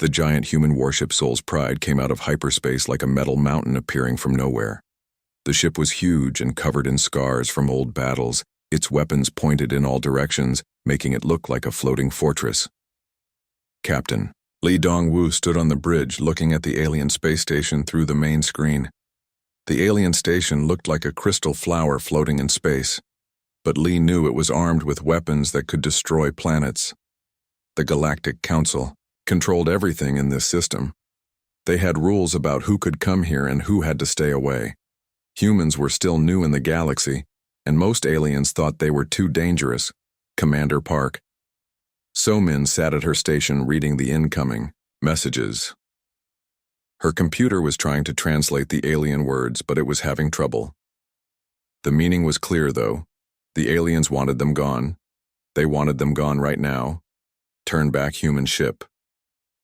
The giant human warship Soul's Pride came out of hyperspace like a metal mountain appearing from nowhere. The ship was huge and covered in scars from old battles, its weapons pointed in all directions, making it look like a floating fortress. Captain Lee Dong-woo stood on the bridge looking at the alien space station through the main screen. The alien station looked like a crystal flower floating in space, but Lee knew it was armed with weapons that could destroy planets. The Galactic Council controlled everything in this system. They had rules about who could come here and who had to stay away. Humans were still new in the galaxy, and most aliens thought they were too dangerous. Commander Park. So-min sat at her station reading the incoming messages. Her computer was trying to translate the alien words, but it was having trouble. The meaning was clear, though. The aliens wanted them gone. They wanted them gone right now. Turn back human ship.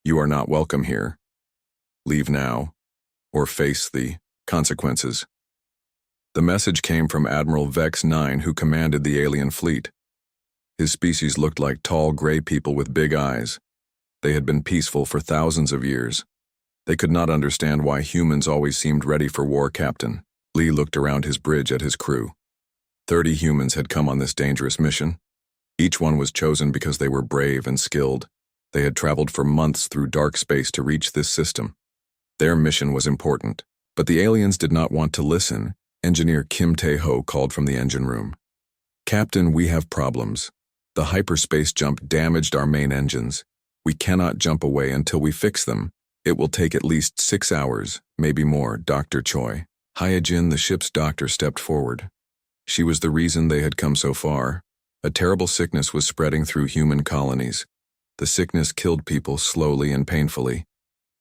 You are not welcome here. Leave now, or face the consequences. The message came from Admiral Vex 9, who commanded the alien fleet. His species looked like tall gray people with big eyes. They had been peaceful for thousands of years. They could not understand why humans always seemed ready for war. Captain Lee looked around his bridge at his crew. 30 humans had come on this dangerous mission. Each one was chosen because they were brave and skilled. They had traveled for months through dark space to reach this system. Their mission was important, but the aliens did not want to listen. Engineer Kim Tae-ho called from the engine room. Captain, we have problems. The hyperspace jump damaged our main engines. We cannot jump away until we fix them. It will take at least 6 hours, maybe more. Dr. Choi Hyejin, the ship's doctor, stepped forward. She was the reason they had come so far. A terrible sickness was spreading through human colonies. The sickness killed people slowly and painfully.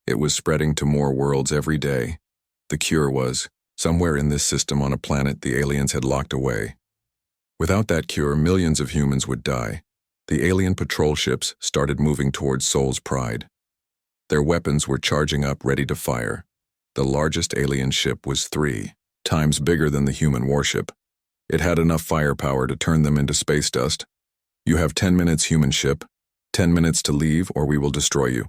It was spreading to more worlds every day. The cure was somewhere in this system on a planet the aliens had locked away. Without that cure, millions of humans would die. The alien patrol ships started moving towards Soul's Pride. Their weapons were charging up, ready to fire. The largest alien ship was 3 times bigger than the human warship. It had enough firepower to turn them into space dust. You have 10 minutes, human ship. 10 minutes to leave, or we will destroy you.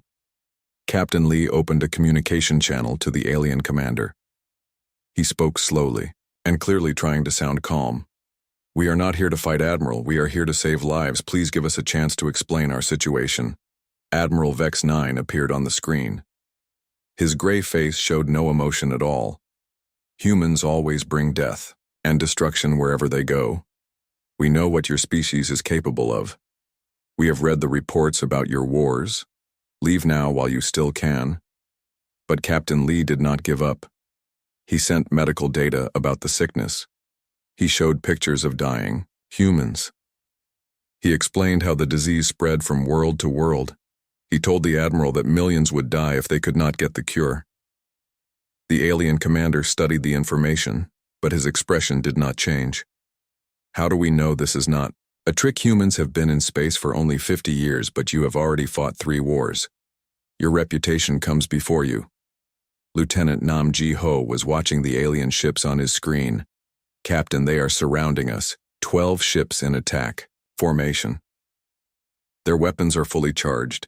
Captain Lee opened a communication channel to the alien commander. He spoke slowly and clearly, trying to sound calm. We are not here to fight, Admiral. We are here to save lives. Please give us a chance to explain our situation. Admiral Vex 9 appeared on the screen. His gray face showed no emotion at all. Humans always bring death and destruction wherever they go. We know what your species is capable of. We have read the reports about your wars. Leave now while you still can. But Captain Lee did not give up. He sent medical data about the sickness. He showed pictures of dying humans. He explained how the disease spread from world to world. He told the Admiral that millions would die if they could not get the cure. The alien commander studied the information, but his expression did not change. How do we know this is not a trick? Humans have been in space for only 50 years, but you have already fought 3 wars. Your reputation comes before you. Lieutenant Nam Ji-ho was watching the alien ships on his screen. Captain, they are surrounding us. 12 ships in attack formation. Their weapons are fully charged.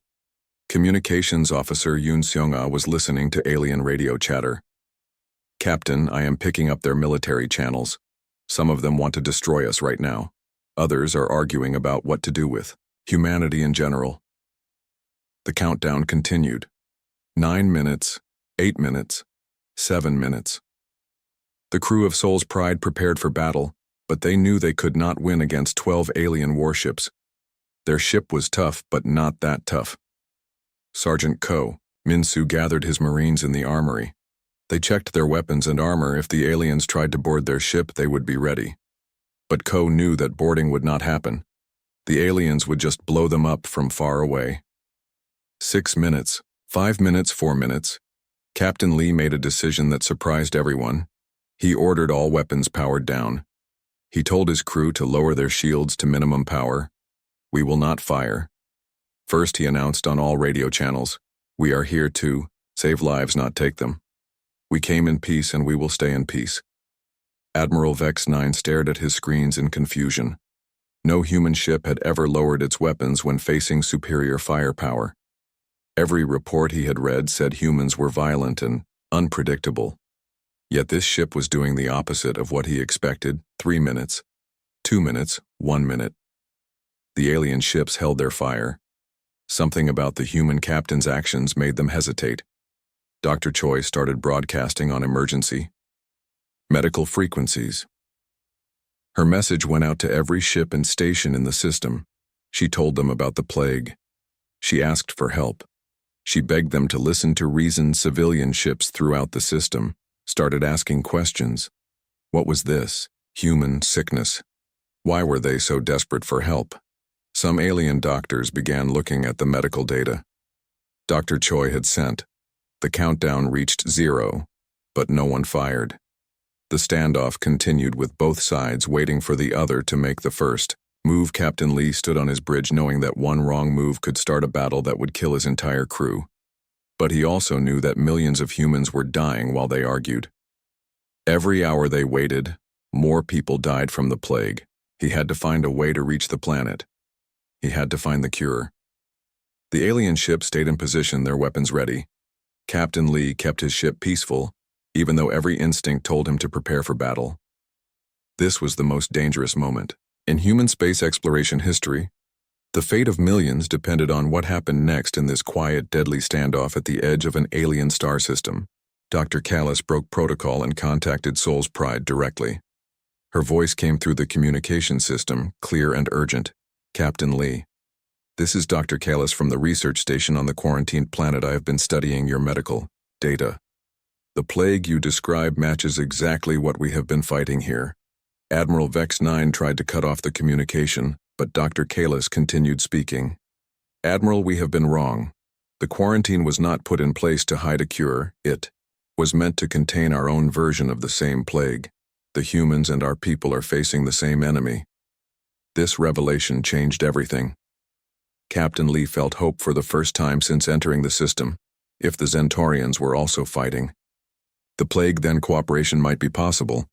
Communications Officer Yoon Seong-ah was listening to alien radio chatter. Captain, I am picking up their military channels. Some of them want to destroy us right now. Others are arguing about what to do with humanity in general. The countdown continued. 9 minutes, 8 minutes, 7 minutes. The crew of Soul's Pride prepared for battle, but they knew they could not win against 12 alien warships. Their ship was tough, but not that tough. Sergeant Ko Min-soo gathered his Marines in the armory. They checked their weapons and armor. If the aliens tried to board their ship, they would be ready. But Ko knew that boarding would not happen. The aliens would just blow them up from far away. 6 minutes, 5 minutes, 4 minutes. Captain Lee made a decision that surprised everyone. He ordered all weapons powered down. He told his crew to lower their shields to minimum power. We will not fire. First, he announced on all radio channels, we are here to save lives, not take them. We came in peace and we will stay in peace. Admiral Vex 9 stared at his screens in confusion. No human ship had ever lowered its weapons when facing superior firepower. Every report he had read said humans were violent and unpredictable. Yet this ship was doing the opposite of what he expected. 3 minutes, 2 minutes, 1 minute. The alien ships held their fire. Something about the human captain's actions made them hesitate. Dr. Choi started broadcasting on emergency medical frequencies. Her message went out to every ship and station in the system. She told them about the plague. She asked for help. She begged them to listen to reasoned civilian ships throughout the system, started asking questions. What was this? Human sickness. Why were they so desperate for help? Some alien doctors began looking at the medical data. Dr. Choi had sent. The countdown reached 0, but no one fired. The standoff continued with both sides waiting for the other to make the first move. Captain Lee stood on his bridge knowing that one wrong move could start a battle that would kill his entire crew. But he also knew that millions of humans were dying while they argued. Every hour they waited, more people died from the plague. He had to find a way to reach the planet. He had to find the cure. The alien ship stayed in position, their weapons ready. Captain Lee kept his ship peaceful, even though every instinct told him to prepare for battle. This was the most dangerous moment in human space exploration history. The fate of millions depended on what happened next in this quiet, deadly standoff at the edge of an alien star system. Dr. Callis broke protocol and contacted Soul's Pride directly. Her voice came through the communication system, clear and urgent. Captain Lee, this is Dr. Callis from the research station on the quarantined planet. I have been studying your medical data. The plague you describe matches exactly what we have been fighting here. Admiral Vex 9 tried to cut off the communication, but Dr. Callis continued speaking. Admiral, we have been wrong. The quarantine was not put in place to hide a cure. It was meant to contain our own version of the same plague. The humans and our people are facing the same enemy. This revelation changed everything. Captain Lee felt hope for the first time since entering the system. If the Zentorians were also fighting the plague, then cooperation might be possible.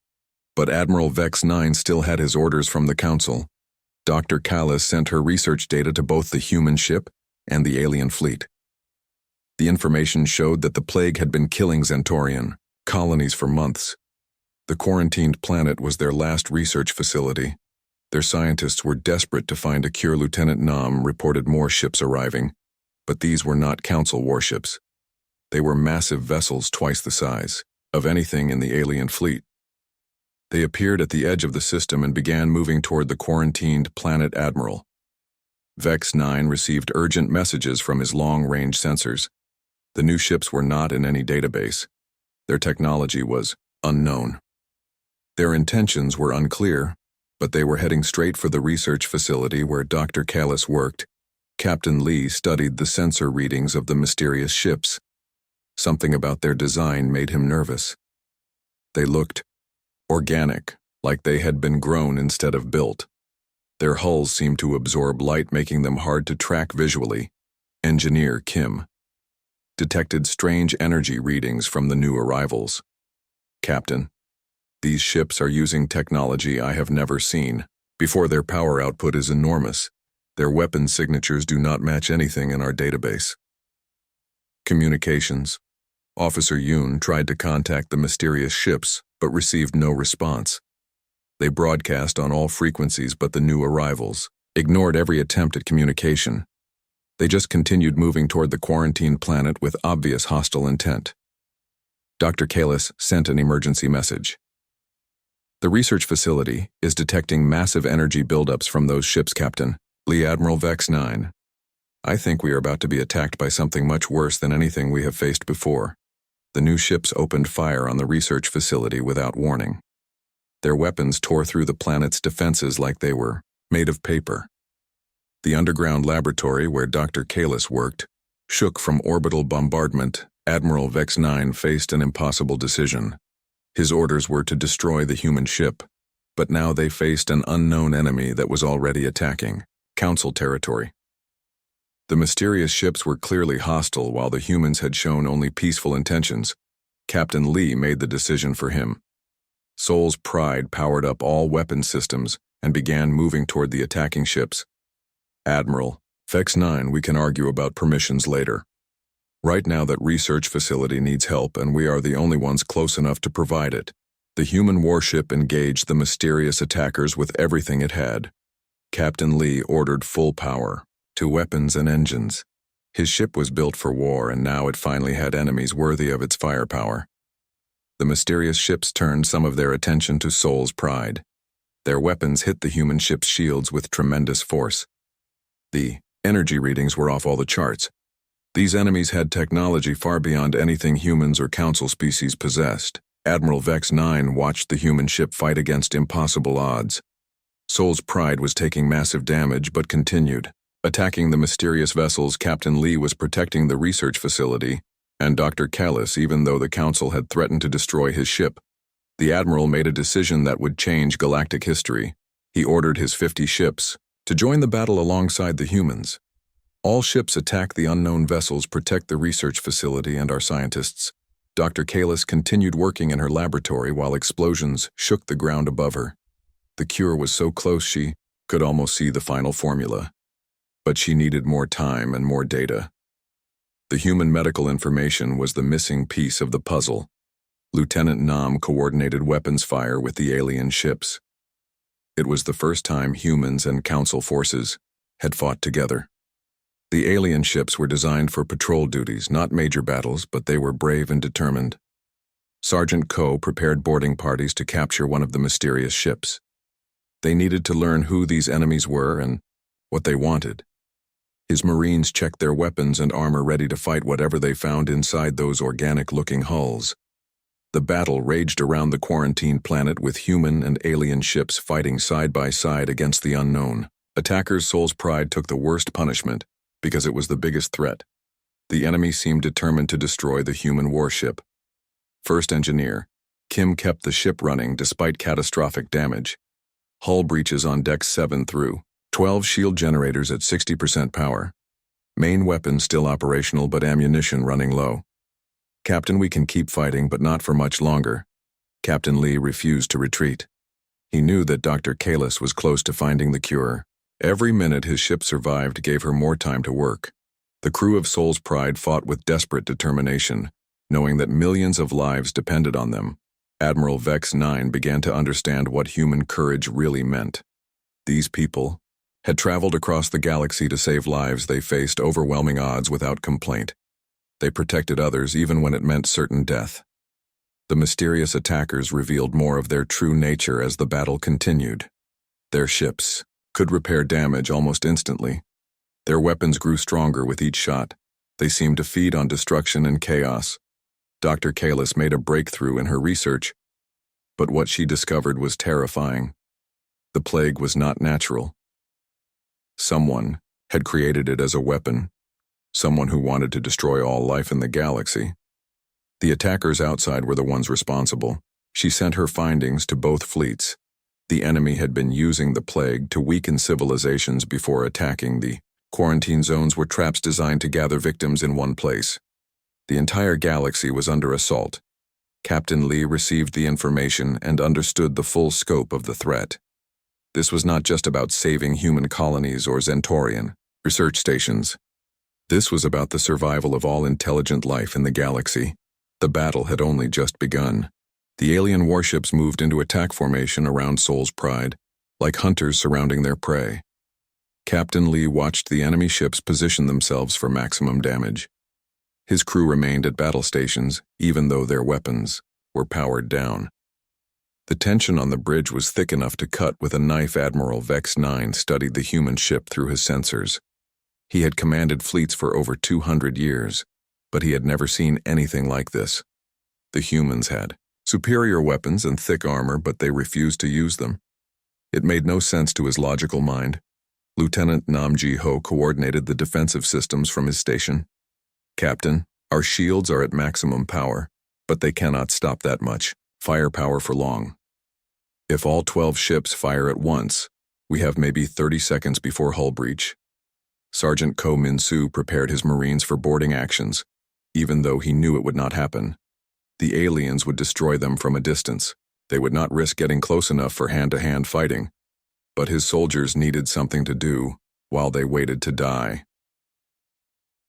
But Admiral Vex 9 still had his orders from the Council. Dr. Callis sent her research data to both the human ship and the alien fleet. The information showed that the plague had been killing Zentorian colonies for months. The quarantined planet was their last research facility. Their scientists were desperate to find a cure. Lieutenant Nam reported more ships arriving, but these were not Council warships. They were massive vessels twice the size of anything in the alien fleet. They appeared at the edge of the system and began moving toward the quarantined planet. Admiral Vex 9 received urgent messages from his long-range sensors. The new ships were not in any database. Their technology was unknown. Their intentions were unclear, but they were heading straight for the research facility where Dr. Callis worked. Captain Lee studied the sensor readings of the mysterious ships. Something about their design made him nervous. They looked organic, like they had been grown instead of built. Their hulls seemed to absorb light, making them hard to track visually. Engineer Kim detected strange energy readings from the new arrivals. Captain, these ships are using technology I have never seen before. Their power output is enormous. Their weapon signatures do not match anything in our database. Communications. Officer Yoon tried to contact the mysterious ships, but received no response. They broadcast on all frequencies but the new arrivals, ignored every attempt at communication. They just continued moving toward the quarantined planet with obvious hostile intent. Dr. Callis sent an emergency message. The research facility is detecting massive energy buildups from those ships, Captain Lee. Admiral Vex 9. I think we are about to be attacked by something much worse than anything we have faced before. The new ships opened fire on the research facility without warning. Their weapons tore through the planet's defenses like they were made of paper. The underground laboratory where Dr. Callis worked shook from orbital bombardment. Admiral Vex 9 faced an impossible decision. His orders were to destroy the human ship, but now they faced an unknown enemy that was already attacking Council territory. The mysterious ships were clearly hostile while the humans had shown only peaceful intentions. Captain Lee made the decision for him. Soul's Pride powered up all weapon systems and began moving toward the attacking ships. Admiral Vex 9, we can argue about permissions later. Right now that research facility needs help and we are the only ones close enough to provide it. The human warship engaged the mysterious attackers with everything it had. Captain Lee ordered full power to weapons and engines. His ship was built for war and now it finally had enemies worthy of its firepower. The mysterious ships turned some of their attention to Sol's Pride. Their weapons hit the human ship's shields with tremendous force. The energy readings were off all the charts. These enemies had technology far beyond anything humans or council species possessed. Admiral Vex 9 watched the human ship fight against impossible odds. Sol's Pride was taking massive damage but continued. Attacking the mysterious vessels, Captain Lee was protecting the research facility, and Dr. Callis, even though the council had threatened to destroy his ship. The Admiral made a decision that would change galactic history. He ordered his 50 ships to join the battle alongside the humans. All ships attack the unknown vessels, protect the research facility and our scientists. Dr. Callis continued working in her laboratory while explosions shook the ground above her. The cure was so close she could almost see the final formula. But she needed more time and more data. The human medical information was the missing piece of the puzzle. Lieutenant Nam coordinated weapons fire with the alien ships. It was the first time humans and council forces had fought together. The alien ships were designed for patrol duties, not major battles, but they were brave and determined. Sergeant Coe prepared boarding parties to capture one of the mysterious ships. They needed to learn who these enemies were and what they wanted. His Marines checked their weapons and armor ready to fight whatever they found inside those organic-looking hulls. The battle raged around the quarantined planet with human and alien ships fighting side by side against the unknown. Attackers' Sol's Pride took the worst punishment because it was the biggest threat. The enemy seemed determined to destroy the human warship. First engineer, Kim kept the ship running despite catastrophic damage. Hull breaches on decks 7 through 12, shield generators at 60% power. Main weapons still operational but ammunition running low. Captain, we can keep fighting but not for much longer. Captain Lee refused to retreat. He knew that Dr. Callis was close to finding the cure. Every minute his ship survived gave her more time to work. The crew of Sol's Pride fought with desperate determination, knowing that millions of lives depended on them. Admiral Vex 9 began to understand what human courage really meant. These people had traveled across the galaxy to save lives. They faced overwhelming odds without complaint. They protected others even when it meant certain death. The mysterious attackers revealed more of their true nature as the battle continued. Their ships could repair damage almost instantly. Their weapons grew stronger with each shot. They seemed to feed on destruction and chaos. Dr. Callis made a breakthrough in her research, but what she discovered was terrifying. The plague was not natural. Someone had created it as a weapon. Someone who wanted to destroy all life in the galaxy. The attackers outside were the ones responsible. She sent her findings to both fleets. The enemy had been using the plague to weaken civilizations before attacking. The quarantine zones were traps designed to gather victims in one place. The entire galaxy was under assault. Captain Lee received the information and understood the full scope of the threat. This was not just about saving human colonies or Zentorian research stations. This was about the survival of all intelligent life in the galaxy. The battle had only just begun. The alien warships moved into attack formation around Sol's Pride, like hunters surrounding their prey. Captain Lee watched the enemy ships position themselves for maximum damage. His crew remained at battle stations, even though their weapons were powered down. The tension on the bridge was thick enough to cut with a knife. Admiral Vex 9 studied the human ship through his sensors. He had commanded fleets for over 200 years, but he had never seen anything like this. The humans had superior weapons and thick armor, but they refused to use them. It made no sense to his logical mind. Lieutenant Nam Ji-ho coordinated the defensive systems from his station. Captain, our shields are at maximum power, but they cannot stop that much firepower for long. If all 12 ships fire at once, we have maybe 30 seconds before hull breach. Sergeant Ko Min-soo prepared his Marines for boarding actions, even though he knew it would not happen. The aliens would destroy them from a distance. They would not risk getting close enough for hand-to-hand fighting. But his soldiers needed something to do while they waited to die.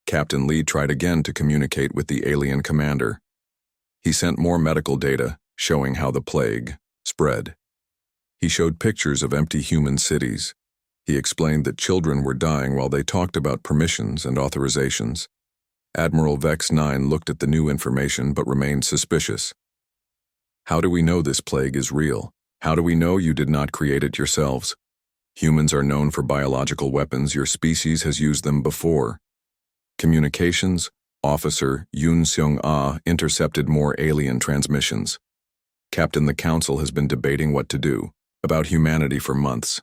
Captain Lee tried again to communicate with the alien commander. He sent more medical data, showing how the plague spread. He showed pictures of empty human cities. He explained that children were dying while they talked about permissions and authorizations. Admiral Vex 9 looked at the new information but remained suspicious. How do we know this plague is real? How do we know you did not create it yourselves? Humans are known for biological weapons. Your species has used them before. Communications Officer Yoon Seung-ah intercepted more alien transmissions. Captain, the Council has been debating what to do about humanity for months.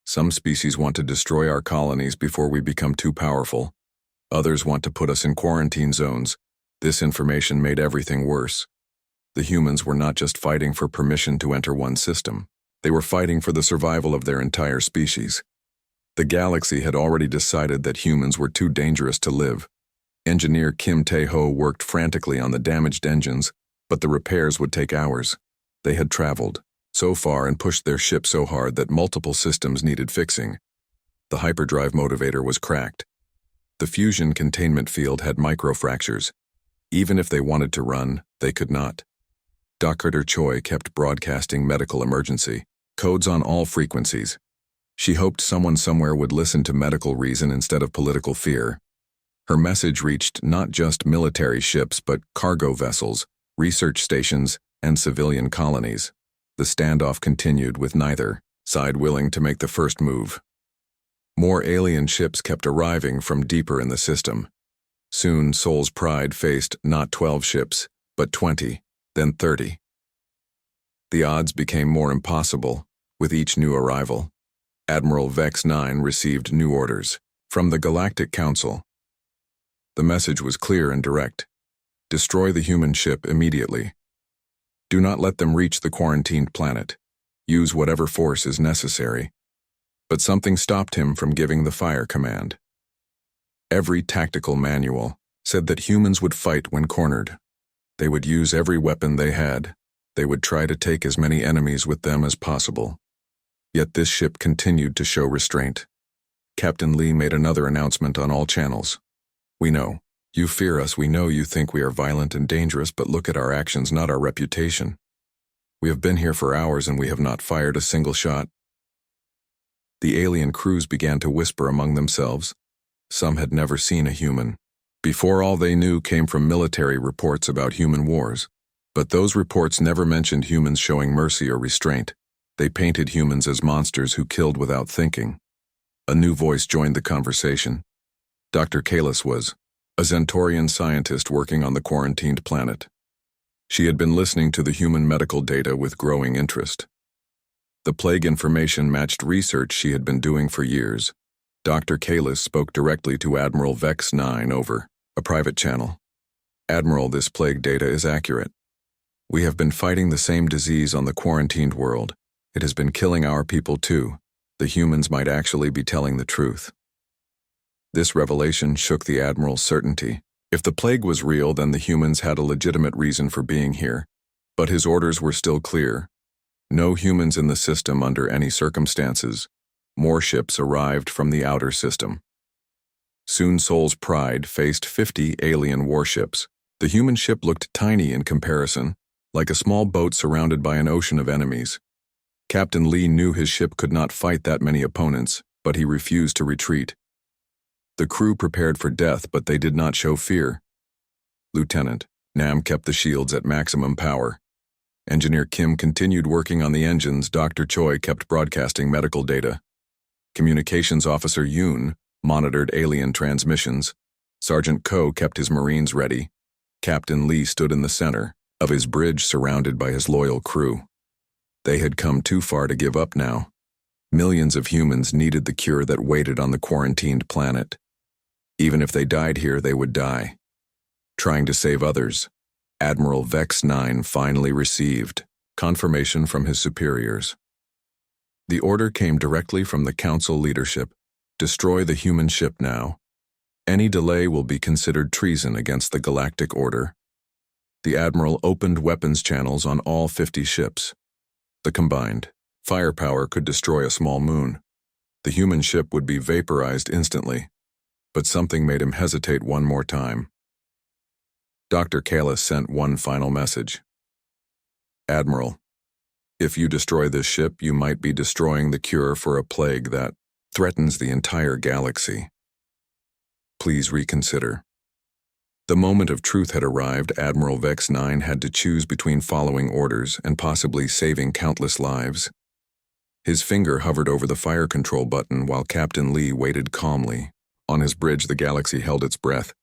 Some species want to destroy our colonies before we become too powerful. Others want to put us in quarantine zones. This information made everything worse. The humans were not just fighting for permission to enter one system. They were fighting for the survival of their entire species. The galaxy had already decided that humans were too dangerous to live. Engineer Kim Tae-ho worked frantically on the damaged engines, but the repairs would take hours. They had traveled so far and pushed their ship so hard that multiple systems needed fixing. The hyperdrive motivator was cracked. The fusion containment field had microfractures. Even if they wanted to run, they could not. Dr. Choi kept broadcasting medical emergency codes on all frequencies. She hoped someone somewhere would listen to medical reason instead of political fear. Her message reached not just military ships but cargo vessels, research stations, and civilian colonies. The standoff continued with neither side willing to make the first move. More alien ships kept arriving from deeper in the system. Soon Seoul's Pride faced not 12 ships, but 20, then 30. The odds became more impossible with each new arrival. Admiral Vex 9 received new orders from the Galactic Council. The message was clear and direct. Destroy the human ship immediately. Do not let them reach the quarantined planet. Use whatever force is necessary. But something stopped him from giving the fire command. Every tactical manual said that humans would fight when cornered. They would use every weapon they had. They would try to take as many enemies with them as possible. Yet this ship continued to show restraint. Captain Lee made another announcement on all channels. We know. You fear us. We know you think we are violent and dangerous, but look at our actions, not our reputation. We have been here for hours and we have not fired a single shot. The alien crews began to whisper among themselves. Some had never seen a human. Before, all they knew came from military reports about human wars. But those reports never mentioned humans showing mercy or restraint. They painted humans as monsters who killed without thinking. A new voice joined the conversation. Dr. Kalis was a Zentorian scientist working on the quarantined planet. She had been listening to the human medical data with growing interest. The plague information matched research she had been doing for years. Dr. Kalis spoke directly to Admiral Vex 9 over a private channel. Admiral, this plague data is accurate. We have been fighting the same disease on the quarantined world. It has been killing our people too. The humans might actually be telling the truth. This revelation shook the Admiral's certainty. If the plague was real, then the humans had a legitimate reason for being here. But his orders were still clear. No humans in the system under any circumstances. More ships arrived from the outer system. Soon Seoul's Pride faced 50 alien warships. The human ship looked tiny in comparison, like a small boat surrounded by an ocean of enemies. Captain Lee knew his ship could not fight that many opponents, but he refused to retreat. The crew prepared for death, but they did not show fear. Lieutenant Nam kept the shields at maximum power. Engineer Kim continued working on the engines. Dr. Choi kept broadcasting medical data. Communications Officer Yoon monitored alien transmissions. Sergeant Ko kept his Marines ready. Captain Lee stood in the center of his bridge surrounded by his loyal crew. They had come too far to give up now. Millions of humans needed the cure that waited on the quarantined planet. Even if they died here, they would die. Trying to save others, Admiral Vex 9 finally received confirmation from his superiors. The order came directly from the Council leadership. Destroy the human ship now. Any delay will be considered treason against the Galactic Order. The Admiral opened weapons channels on all 50 ships. The combined firepower could destroy a small moon. The human ship would be vaporized instantly. but something made him hesitate one more time. Dr. Kalis sent one final message. Admiral, if you destroy this ship, you might be destroying the cure for a plague that threatens the entire galaxy. Please reconsider. The moment of truth had arrived. Admiral Vex 9 had to choose between following orders and possibly saving countless lives. His finger hovered over the fire control button while Captain Lee waited calmly. On his bridge, the galaxy held its breath.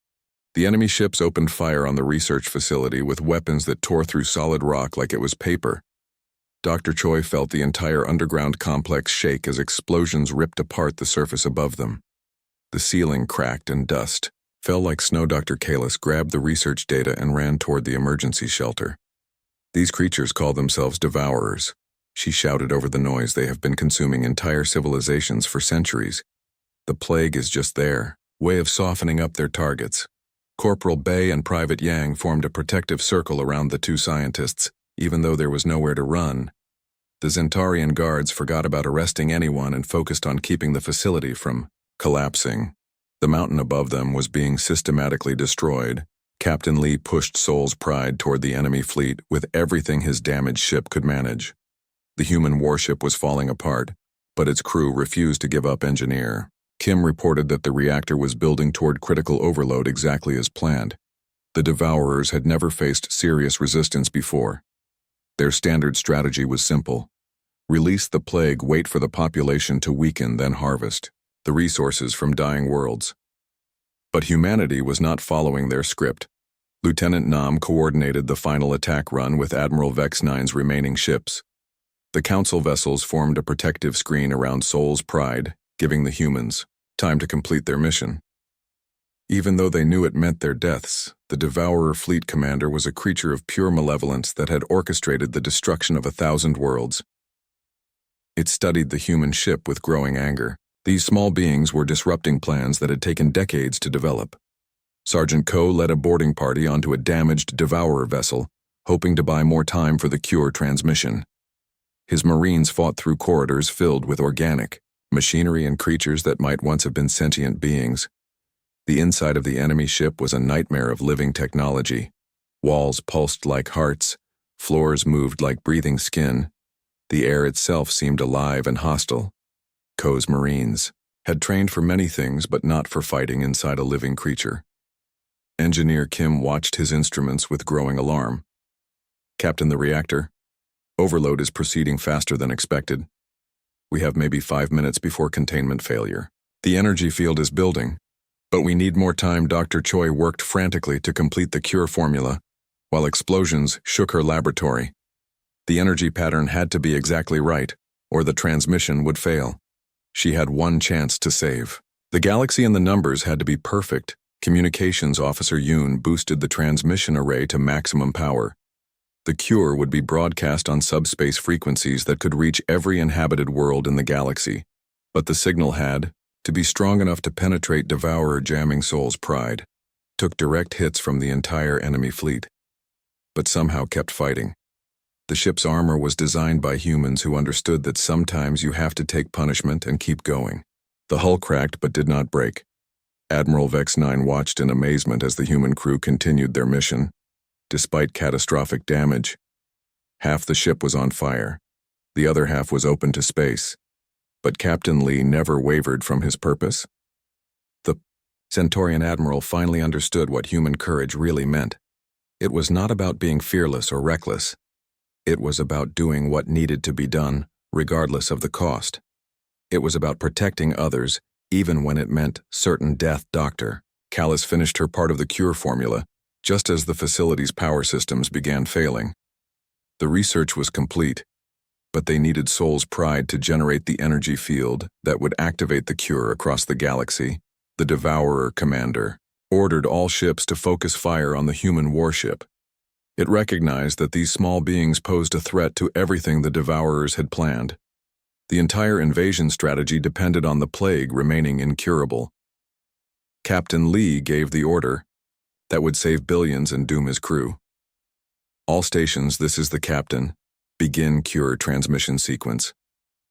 The enemy ships opened fire on the research facility with weapons that tore through solid rock like it was paper. Dr. Choi felt the entire underground complex shake as explosions ripped apart the surface above them. The ceiling cracked and dust fell like snow. Dr. Kalis grabbed the research data and ran toward the emergency shelter. These creatures call themselves devourers. She shouted over the noise. They have been consuming entire civilizations for centuries. The plague is just their way of softening up their targets. Corporal Bay and Private Yang formed a protective circle around the two scientists, even though there was nowhere to run. The Zentarian guards forgot about arresting anyone and focused on keeping the facility from collapsing. The mountain above them was being systematically destroyed. Captain Lee pushed Soul's Pride toward the enemy fleet with everything his damaged ship could manage. The human warship was falling apart, but its crew refused to give up. Engineer Kim reported that the reactor was building toward critical overload exactly as planned. The Devourers had never faced serious resistance before. Their standard strategy was simple. Release the plague, wait for the population to weaken, then harvest the resources from dying worlds. But humanity was not following their script. Lieutenant Nam coordinated the final attack run with Admiral Vex 9's remaining ships. The Council vessels formed a protective screen around Soul's Pride, giving the humans time to complete their mission. Even though they knew it meant their deaths, the Devourer fleet commander was a creature of pure malevolence that had orchestrated the destruction of 1,000 worlds. It studied the human ship with growing anger. These small beings were disrupting plans that had taken decades to develop. Sergeant Ko led a boarding party onto a damaged Devourer vessel, hoping to buy more time for the cure transmission. His Marines fought through corridors filled with organic machinery and creatures that might once have been sentient beings. The inside of the enemy ship was a nightmare of living technology. Walls pulsed like hearts, floors moved like breathing skin. The air itself seemed alive and hostile. Ko's Marines had trained for many things but not for fighting inside a living creature. Engineer Kim watched his instruments with growing alarm. Captain, the reactor. Overload is proceeding faster than expected. We have maybe 5 minutes before containment failure. The energy field is building, but we need more time. Dr. Choi worked frantically to complete the cure formula, while explosions shook her laboratory. The energy pattern had to be exactly right, or the transmission would fail. She had one chance to save. The galaxy and the numbers had to be perfect. Communications Officer Yoon boosted the transmission array to maximum power. The cure would be broadcast on subspace frequencies that could reach every inhabited world in the galaxy, but the signal had to be strong enough to penetrate Devourer jamming Soul's Pride. Took direct hits from the entire enemy fleet, but somehow kept fighting. The ship's armor was designed by humans who understood that sometimes you have to take punishment and keep going. The hull cracked but did not break. Admiral Vex 9 watched in amazement as the human crew continued their mission. Despite catastrophic damage, half the ship was on fire. The other half was open to space. But Captain Lee never wavered from his purpose. The Centaurian Admiral finally understood what human courage really meant. It was not about being fearless or reckless. It was about doing what needed to be done, regardless of the cost. It was about protecting others, even when it meant certain death. Dr. Kalis finished her part of the cure formula, just as the facility's power systems began failing. The research was complete, but they needed Soul's Pride to generate the energy field that would activate the cure across the galaxy. The Devourer commander ordered all ships to focus fire on the human warship. It recognized that these small beings posed a threat to everything the Devourers had planned. The entire invasion strategy depended on the plague remaining incurable. Captain Lee gave the order that would save billions and doom his crew. All stations, this is the captain. Begin cure transmission sequence.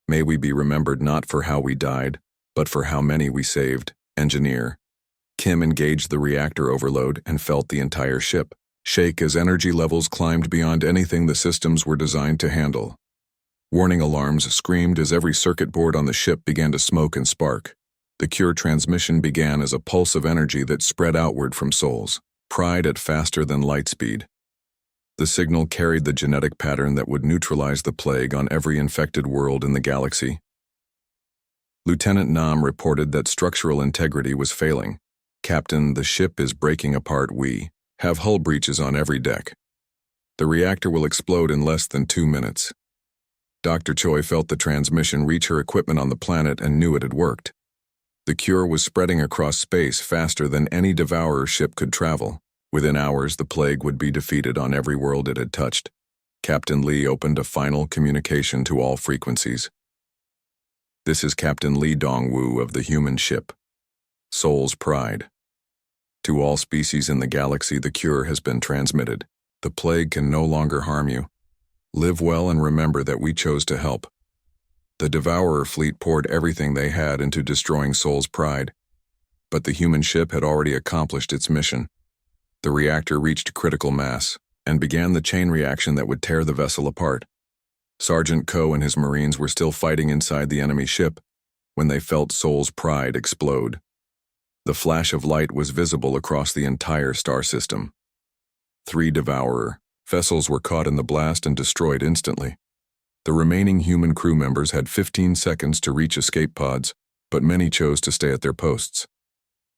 May we be remembered not for how we died, but for how many we saved. Engineer Kim engaged the reactor overload and felt the entire ship shake as energy levels climbed beyond anything the systems were designed to handle. Warning alarms screamed as every circuit board on the ship began to smoke and spark. The cure transmission began as a pulse of energy that spread outward from Soul's Pride at faster than light speed. The signal carried the genetic pattern that would neutralize the plague on every infected world in the galaxy. Lieutenant Nam reported that structural integrity was failing. "Captain, the ship is breaking apart. We have hull breaches on every deck. The reactor will explode in less than 2 minutes." Dr. Choi felt the transmission reach her equipment on the planet and knew it had worked. The cure was spreading across space faster than any Devourer ship could travel. Within hours, the plague would be defeated on every world it had touched. Captain Lee opened a final communication to all frequencies. "This is Captain Lee Dongwu of the human ship, Soul's Pride. To all species in the galaxy, the cure has been transmitted. The plague can no longer harm you. Live well and remember that we chose to help." The Devourer fleet poured everything they had into destroying Soul's Pride, but the human ship had already accomplished its mission. The reactor reached critical mass and began the chain reaction that would tear the vessel apart. Sergeant Ko and his Marines were still fighting inside the enemy ship when they felt Soul's Pride explode. The flash of light was visible across the entire star system. 3 Devourer vessels were caught in the blast and destroyed instantly. The remaining human crew members had 15 seconds to reach escape pods, but many chose to stay at their posts.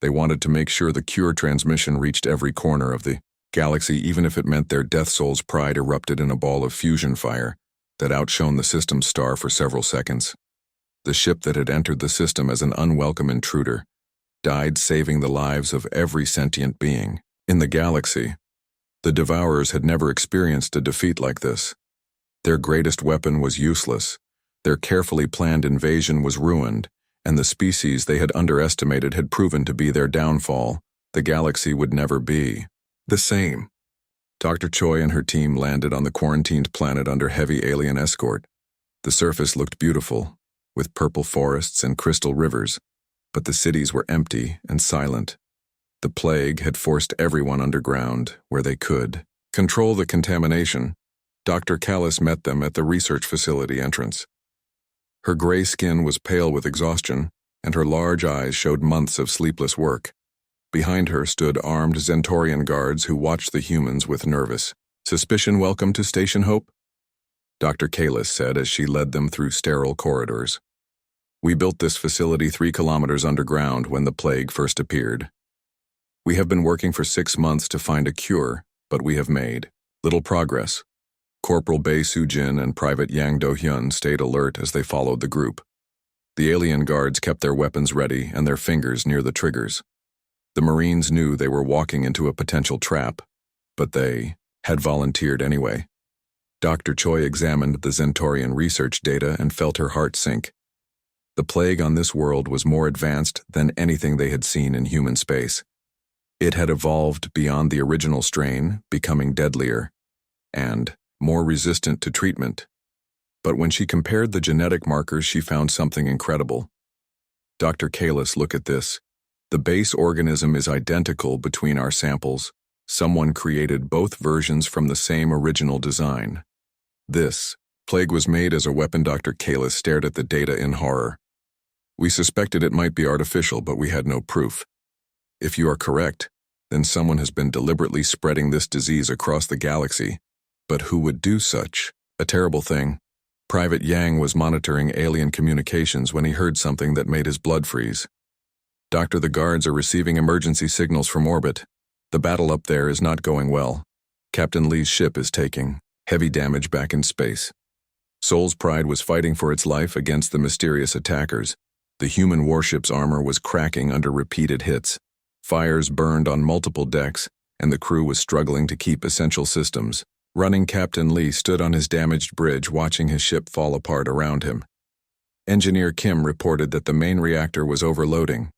They wanted to make sure the cure transmission reached every corner of the galaxy, even if it meant their death Soul's Pride erupted in a ball of fusion fire that outshone the system's star for several seconds. The ship that had entered the system as an unwelcome intruder died, saving the lives of every sentient being in the galaxy. The Devourers had never experienced a defeat like this. Their greatest weapon was useless, their carefully planned invasion was ruined, and the species they had underestimated had proven to be their downfall. The galaxy would never be the same. Dr. Choi and her team landed on the quarantined planet under heavy alien escort. The surface looked beautiful, with purple forests and crystal rivers, but the cities were empty and silent. The plague had forced everyone underground, where they could control the contamination. Dr. Callis met them at the research facility entrance. Her gray skin was pale with exhaustion, and her large eyes showed months of sleepless work. Behind her stood armed Zentorian guards who watched the humans with nervous suspicion. "Welcome to Station Hope," Dr. Callis said as she led them through sterile corridors. "We built this facility 3 kilometers underground when the plague first appeared. We have been working for 6 months to find a cure, but we have made little progress." Corporal Bei Soo-jin and Private Yang Do-hyun stayed alert as they followed the group. The alien guards kept their weapons ready and their fingers near the triggers. The Marines knew they were walking into a potential trap, but they had volunteered anyway. Dr. Choi examined the Zentorian research data and felt her heart sink. The plague on this world was more advanced than anything they had seen in human space. It had evolved beyond the original strain, becoming deadlier and more resistant to treatment. But when she compared the genetic markers, she found something incredible. "Dr. Kalis, look at this. The base organism is identical between our samples. Someone created both versions from the same original design. This plague was made as a weapon." Dr. Kalis stared at the data in horror. "We suspected it might be artificial, but we had no proof. If you are correct, then someone has been deliberately spreading this disease across the galaxy. But who would do such a terrible thing?" Private Yang was monitoring alien communications when he heard something that made his blood freeze. "Doctor, the guards are receiving emergency signals from orbit. The battle up there is not going well. Captain Lee's ship is taking heavy damage back in space." Soul's Pride was fighting for its life against the mysterious attackers. The human warship's armor was cracking under repeated hits. Fires burned on multiple decks, and the crew was struggling to keep essential systems running. Captain Lee stood on his damaged bridge watching his ship fall apart around him. Engineer Kim reported that the main reactor was overloading.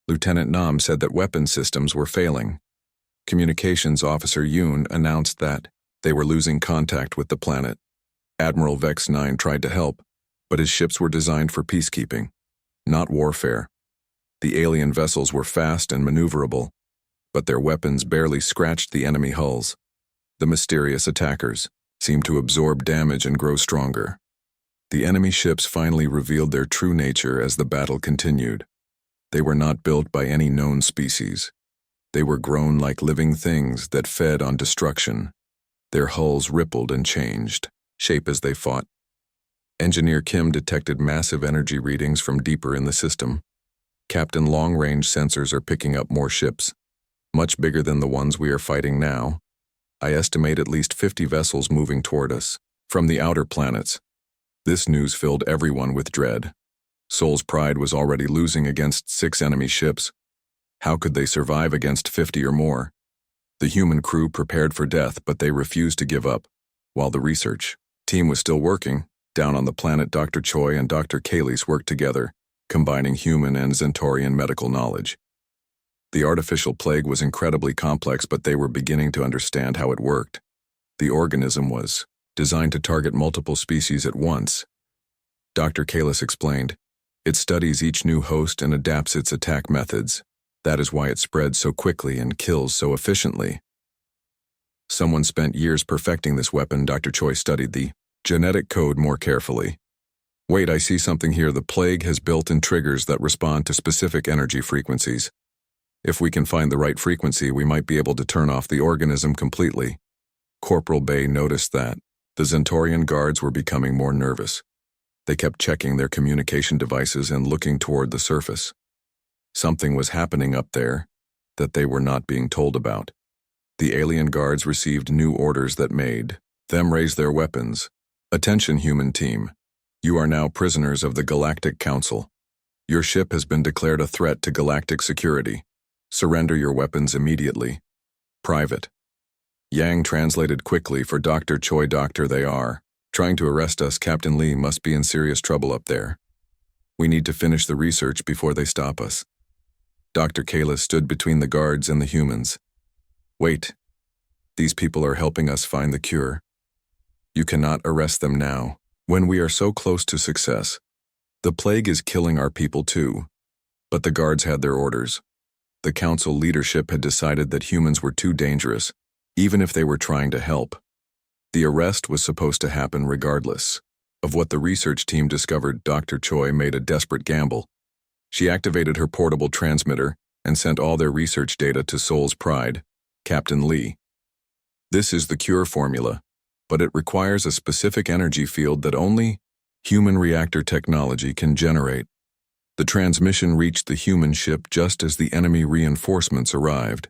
Lieutenant Nam said that weapon systems were failing. Communications Officer Yoon announced that they were losing contact with the planet. Admiral Vex 9 tried to help, but his ships were designed for peacekeeping, not warfare. The alien vessels were fast and maneuverable, but their weapons barely scratched the enemy hulls. The mysterious attackers seemed to absorb damage and grow stronger. The enemy ships finally revealed their true nature as the battle continued. They were not built by any known species. They were grown like living things that fed on destruction. Their hulls rippled and changed shape as they fought. Engineer Kim detected massive energy readings from deeper in the system. Captain, long-range sensors are picking up more ships, much bigger than the ones we are fighting now. I estimate at least 50 vessels moving toward us, from the outer planets. This news filled everyone with dread. Soul's Pride was already losing against 6 enemy ships. How could they survive against 50 or more? The human crew prepared for death, but they refused to give up. While the research team was still working, down on the planet, Dr. Choi and Dr. Kalis worked together, combining human and Centaurian medical knowledge. The artificial plague was incredibly complex, but they were beginning to understand how it worked. The organism was designed to target multiple species at once. Dr. Kalis explained, "It studies each new host and adapts its attack methods. That is why it spreads so quickly and kills so efficiently." Someone spent years perfecting this weapon. Dr. Choi studied the genetic code more carefully. "Wait, I see something here. The plague has built-in triggers that respond to specific energy frequencies. If we can find the right frequency, we might be able to turn off the organism completely." Corporal Bay noticed that the Centaurian guards were becoming more nervous. They kept checking their communication devices and looking toward the surface. Something was happening up there that they were not being told about. The alien guards received new orders that made them raise their weapons. "Attention, human team. You are now prisoners of the Galactic Council. Your ship has been declared a threat to galactic security. Surrender your weapons immediately. Private." Yang translated quickly for Dr. Choi. "Doctor, they are trying to arrest us. Captain Lee must be in serious trouble up there. We need to finish the research before they stop us." Dr. Kalis stood between the guards and the humans. "Wait. These people are helping us find the cure. You cannot arrest them now, when we are so close to success. The plague is killing our people too." But the guards had their orders. The council leadership had decided that humans were too dangerous, even if they were trying to help. The arrest was supposed to happen regardless of what the research team discovered. Dr. Choi made a desperate gamble. She activated her portable transmitter and sent all their research data to Soul's Pride, Captain Lee. "This is the cure formula, but it requires a specific energy field that only human reactor technology can generate." The transmission reached the human ship just as the enemy reinforcements arrived.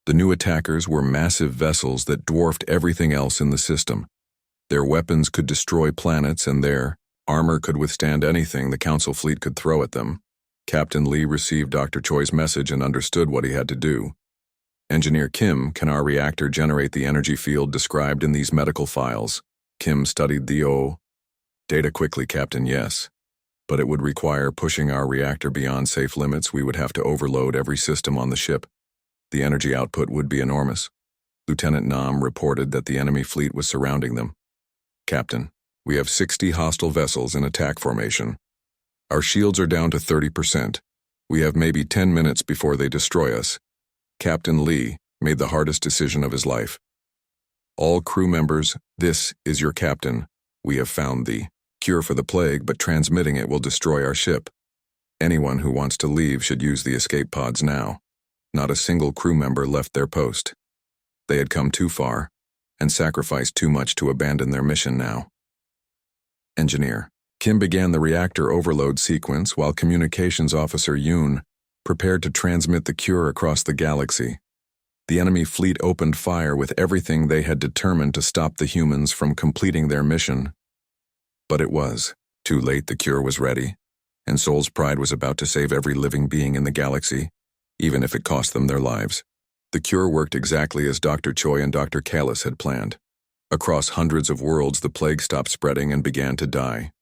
The new attackers were massive vessels that dwarfed everything else in the system. Their weapons could destroy planets, and their armor could withstand anything the Council fleet could throw at them. Captain Lee received Dr. Choi's message and understood what he had to do. "Engineer Kim, can our reactor generate the energy field described in these medical files?" Kim studied the data quickly. "Captain, yes. But it would require pushing our reactor beyond safe limits. We would have to overload every system on the ship. The energy output would be enormous." Lieutenant Nam reported that the enemy fleet was surrounding them. "Captain, we have 60 hostile vessels in attack formation. Our shields are down to 30%. We have maybe 10 minutes before they destroy us." Captain Lee made the hardest decision of his life. "All crew members, this is your captain. We have found the cure for the plague, but transmitting it will destroy our ship. Anyone who wants to leave should use the escape pods now." Not a single crew member left their post. They had come too far and sacrificed too much to abandon their mission now. Engineer Kim began the reactor overload sequence while Communications Officer Yoon prepared to transmit the cure across the galaxy. The enemy fleet opened fire with everything they had determined to stop the humans from completing their mission. But it was too late. The cure was ready, and Soul's Pride was about to save every living being in the galaxy, even if it cost them their lives. The cure worked exactly as Dr. Choi and Dr. Kalis had planned. Across hundreds of worlds, the plague stopped spreading and began to die.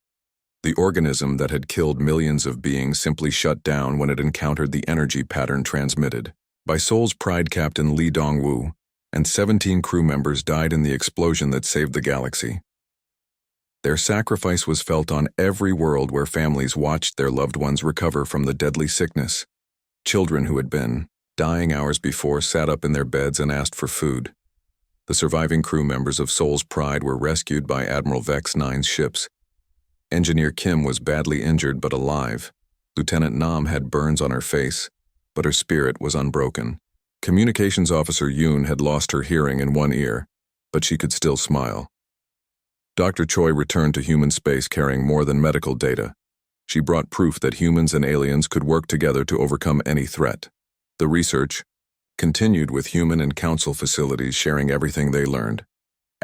The organism that had killed millions of beings simply shut down when it encountered the energy pattern transmitted by Soul's Pride Captain Lee Dongwoo, and 17 crew members died in the explosion that saved the galaxy. Their sacrifice was felt on every world where families watched their loved ones recover from the deadly sickness. Children who had been dying hours before sat up in their beds and asked for food. The surviving crew members of Soul's Pride were rescued by Admiral Vex 9's ships. Engineer Kim was badly injured but alive. Lieutenant Nam had burns on her face, but her spirit was unbroken. Communications Officer Yoon had lost her hearing in one ear, but she could still smile. Dr. Choi returned to human space carrying more than medical data. She brought proof that humans and aliens could work together to overcome any threat. The research continued with human and council facilities sharing everything they learned.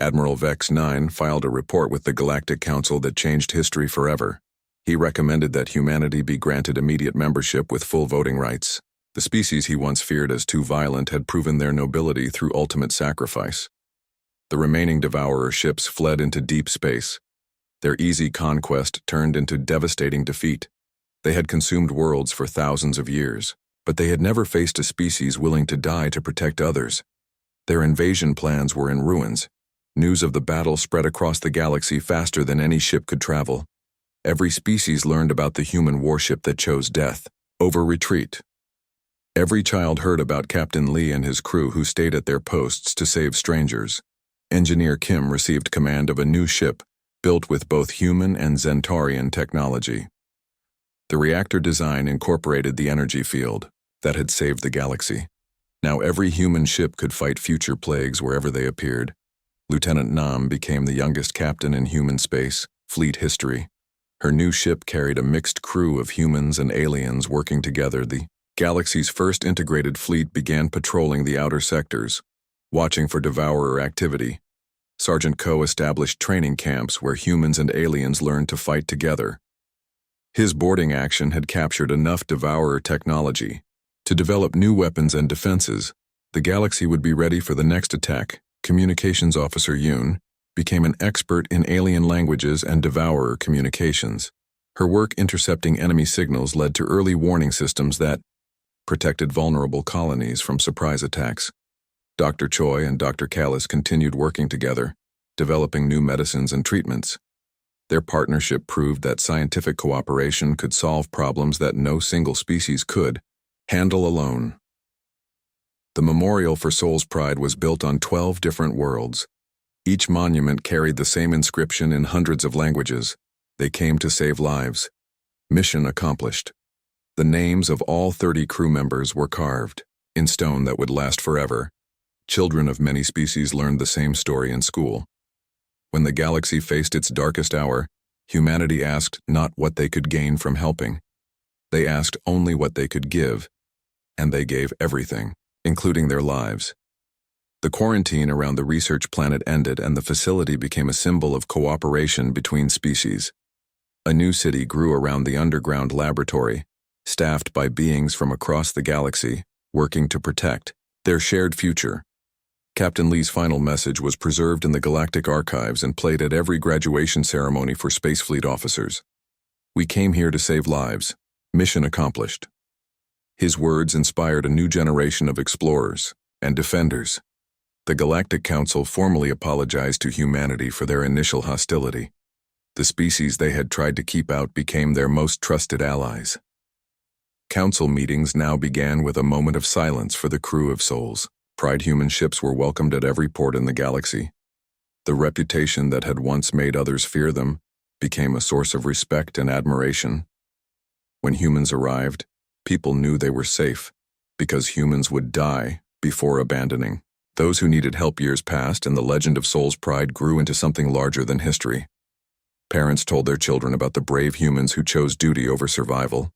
Admiral Vex 9 filed a report with the Galactic Council that changed history forever. He recommended that humanity be granted immediate membership with full voting rights. The species he once feared as too violent had proven their nobility through ultimate sacrifice. The remaining Devourer ships fled into deep space. Their easy conquest turned into devastating defeat. They had consumed worlds for thousands of years, but they had never faced a species willing to die to protect others. Their invasion plans were in ruins. News of the battle spread across the galaxy faster than any ship could travel. Every species learned about the human warship that chose death over retreat. Every child heard about Captain Lee and his crew who stayed at their posts to save strangers. Engineer Kim received command of a new ship built with both human and Centaurian technology. The reactor design incorporated the energy field that had saved the galaxy. Now every human ship could fight future plagues wherever they appeared. Lieutenant Nam became the youngest captain in human space fleet history. Her new ship carried a mixed crew of humans and aliens working together. The galaxy's first integrated fleet began patrolling the outer sectors, watching for Devourer activity. Sergeant Ko established training camps where humans and aliens learned to fight together. His boarding action had captured enough Devourer technology to develop new weapons and defenses. The galaxy would be ready for the next attack. Communications Officer Yoon became an expert in alien languages and Devourer communications. Her work intercepting enemy signals led to early warning systems that protected vulnerable colonies from surprise attacks. Dr. Choi and Dr. Callis continued working together, developing new medicines and treatments. Their partnership proved that scientific cooperation could solve problems that no single species could handle alone. The memorial for Soul's Pride was built on 12 different worlds. Each monument carried the same inscription in hundreds of languages. They came to save lives. Mission accomplished. The names of all 30 crew members were carved in stone that would last forever. Children of many species learned the same story in school. When the galaxy faced its darkest hour, humanity asked not what they could gain from helping. They asked only what they could give, and they gave everything, including their lives. The quarantine around the research planet ended and the facility became a symbol of cooperation between species. A new city grew around the underground laboratory, staffed by beings from across the galaxy, working to protect their shared future. Captain Lee's final message was preserved in the Galactic archives and played at every graduation ceremony for Space Fleet officers. "We came here to save lives. Mission accomplished." His words inspired a new generation of explorers and defenders. The Galactic Council formally apologized to humanity for their initial hostility. The species they had tried to keep out became their most trusted allies. Council meetings now began with a moment of silence for the crew of Souls. Pride human ships were welcomed at every port in the galaxy. The reputation that had once made others fear them became a source of respect and admiration. When humans arrived, people knew they were safe, because humans would die before abandoning. Those who needed help years passed, and the legend of Soul's Pride grew into something larger than history. Parents told their children about the brave humans who chose duty over survival.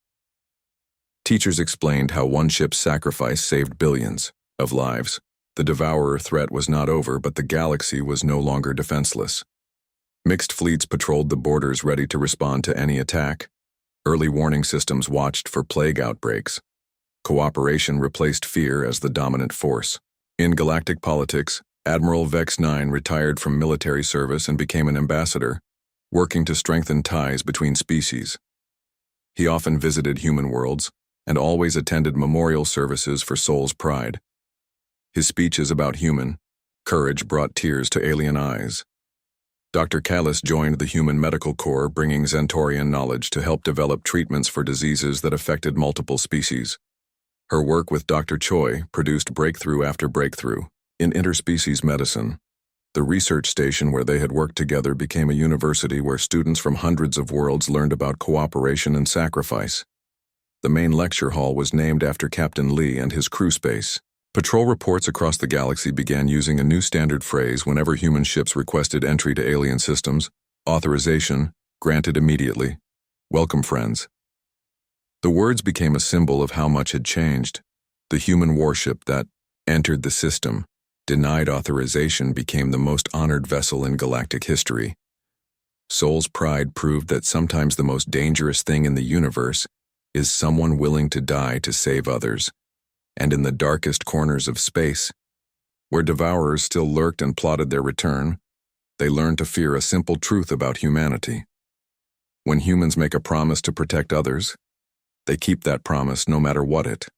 Teachers explained how one ship's sacrifice saved billions of lives. The Devourer threat was not over, but the galaxy was no longer defenseless. Mixed fleets patrolled the borders ready to respond to any attack. Early warning systems watched for plague outbreaks. Cooperation replaced fear as the dominant force. In galactic politics, Admiral Vex 9 retired from military service and became an ambassador, working to strengthen ties between species. He often visited human worlds and always attended memorial services for Soul's Pride. His speeches about human courage brought tears to alien eyes. Dr. Callis joined the Human Medical Corps, bringing Centaurian knowledge to help develop treatments for diseases that affected multiple species. Her work with Dr. Choi produced breakthrough after breakthrough in interspecies medicine. The research station where they had worked together became a university where students from hundreds of worlds learned about cooperation and sacrifice. The main lecture hall was named after Captain Lee and his crew space. Patrol reports across the galaxy began using a new standard phrase whenever human ships requested entry to alien systems: authorization, granted immediately. Welcome, friends. The words became a symbol of how much had changed. The human warship that entered the system, denied authorization, became the most honored vessel in galactic history. Soul's Pride proved that sometimes the most dangerous thing in the universe is someone willing to die to save others. And in the darkest corners of space, where devourers still lurked and plotted their return, they learned to fear a simple truth about humanity. When humans make a promise to protect others, they keep that promise no matter what it